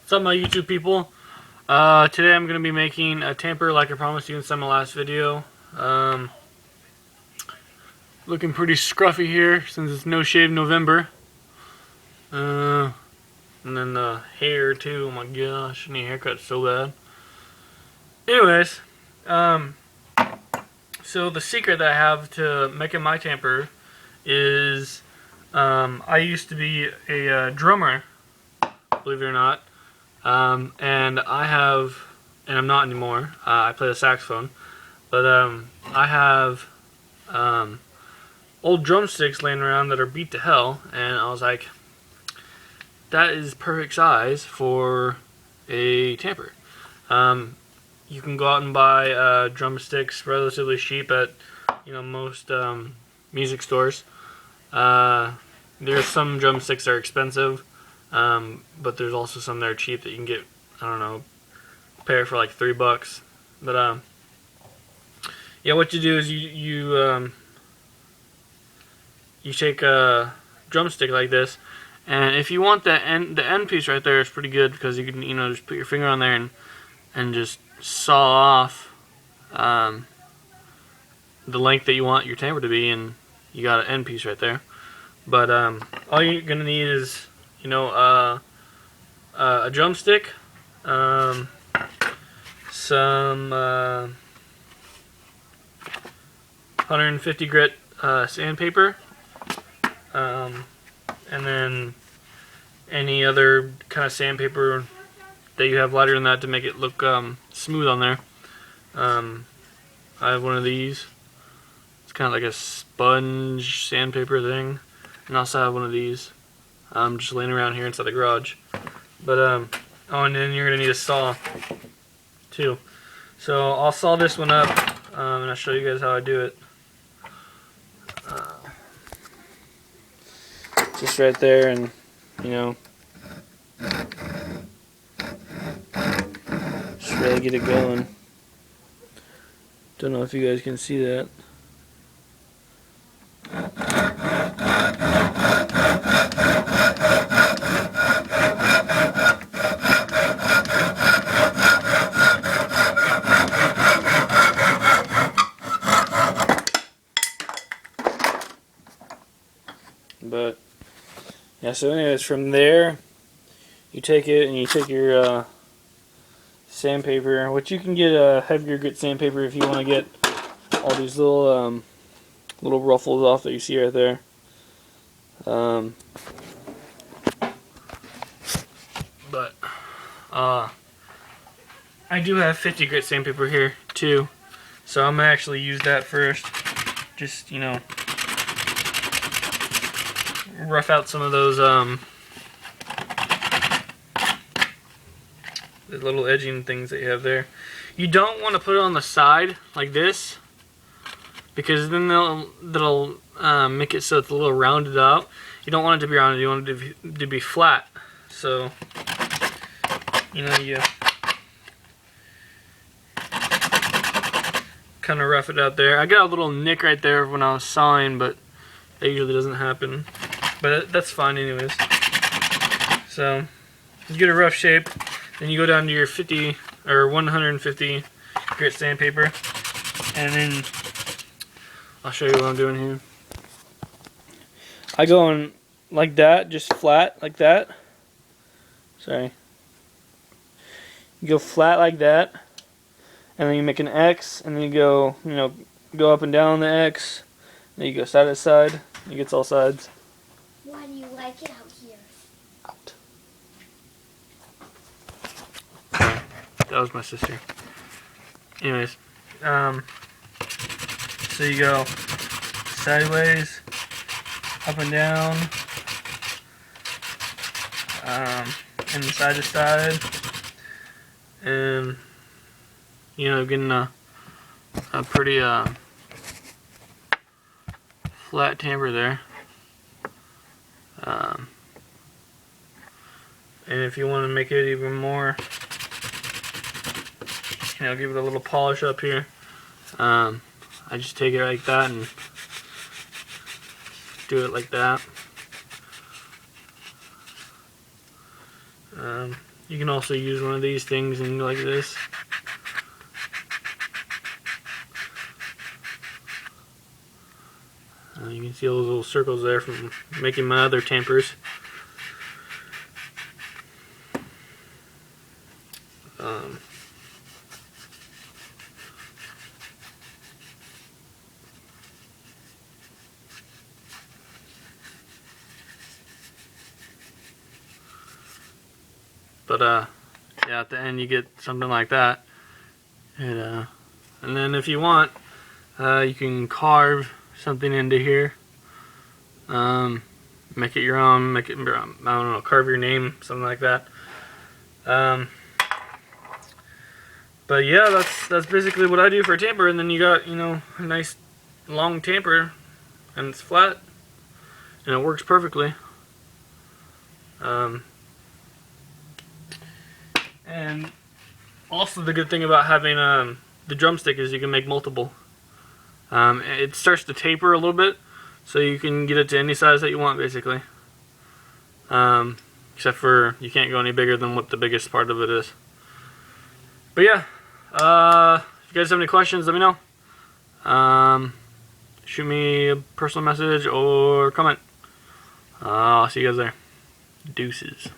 What's up, my YouTube people? Today I'm going to be making a tamper like I promised you in my last video. Looking pretty scruffy here since it's No Shave November. And then the hair too, oh my gosh, I need a haircut so bad. Anyways, so the secret that I have to making my tamper is I used to be a drummer, believe it or not. And I'm not anymore. I play the saxophone, but I have old drumsticks laying around that are beat to hell, and I was like, that is perfect size for a tamper. You can go out and buy drumsticks relatively cheap at most music stores. There's some drumsticks that are expensive. But there's also some that are cheap that you can get, I don't know, a pair for like $3. But yeah, what you do is you take a drumstick like this, and if you want the end piece right there is pretty good because you can just put your finger on there and just saw off the length that you want your tamper to be, and you got an end piece right there. But all you're gonna need is a drumstick, some 150 grit sandpaper, and then any other kind of sandpaper that you have lighter than that to make it look smooth on there. I have one of these. It's kind of like a sponge sandpaper thing, and I also have one of these. I'm just laying around here inside the garage. But oh, and then you're gonna need a saw too. So I'll saw this one up, and I'll show you guys how I do it. Just right there, and just really get it going. Don't know if you guys can see that. But yeah, so anyways, from there you take it and you take your sandpaper, which you can get a heavier grit sandpaper if you want to get all these little little ruffles off that you see right there. But I do have 50 grit sandpaper here too, so I'm gonna actually use that first. Just rough out some of those the little edging things that you have there. You don't want to put it on the side like this, because then that'll make it so it's a little rounded out. You don't want it to be rounded, you want it to be flat. So you kind of rough it out there. I got a little nick right there when I was sawing, but that usually doesn't happen. But that's fine anyways. So you get a rough shape, then you go down to your 50 or 150 grit sandpaper, and then I'll show you what I'm doing here. I go in like that, just flat like that. Sorry. You go flat like that, and then you make an X, and then you go, go up and down the X. Then you go side to side. It gets all sides. Why do you like it out here? Out. That was my sister. Anyways, so you go sideways, up and down, and side to side, and getting a pretty flat tamper there. And if you want to make it even more, give it a little polish up here. I just take it like that and do it like that. You can also use one of these things and go like this. You can see all those little circles there from making my other tampers. Yeah, at the end you get something like that. And then if you want, you can carve something into here. Make it your own. Make it, I don't know, carve your name, something like that. But yeah, that's basically what I do for a tamper. And then you got, you know, a nice long tamper, and it's flat, and it works perfectly. And also the good thing about having the drumstick is you can make multiple. It starts to taper a little bit, so you can get it to any size that you want, basically. Except for you can't go any bigger than what the biggest part of it is. But yeah, if you guys have any questions, let me know. Shoot me a personal message or comment. I'll see you guys there. Deuces.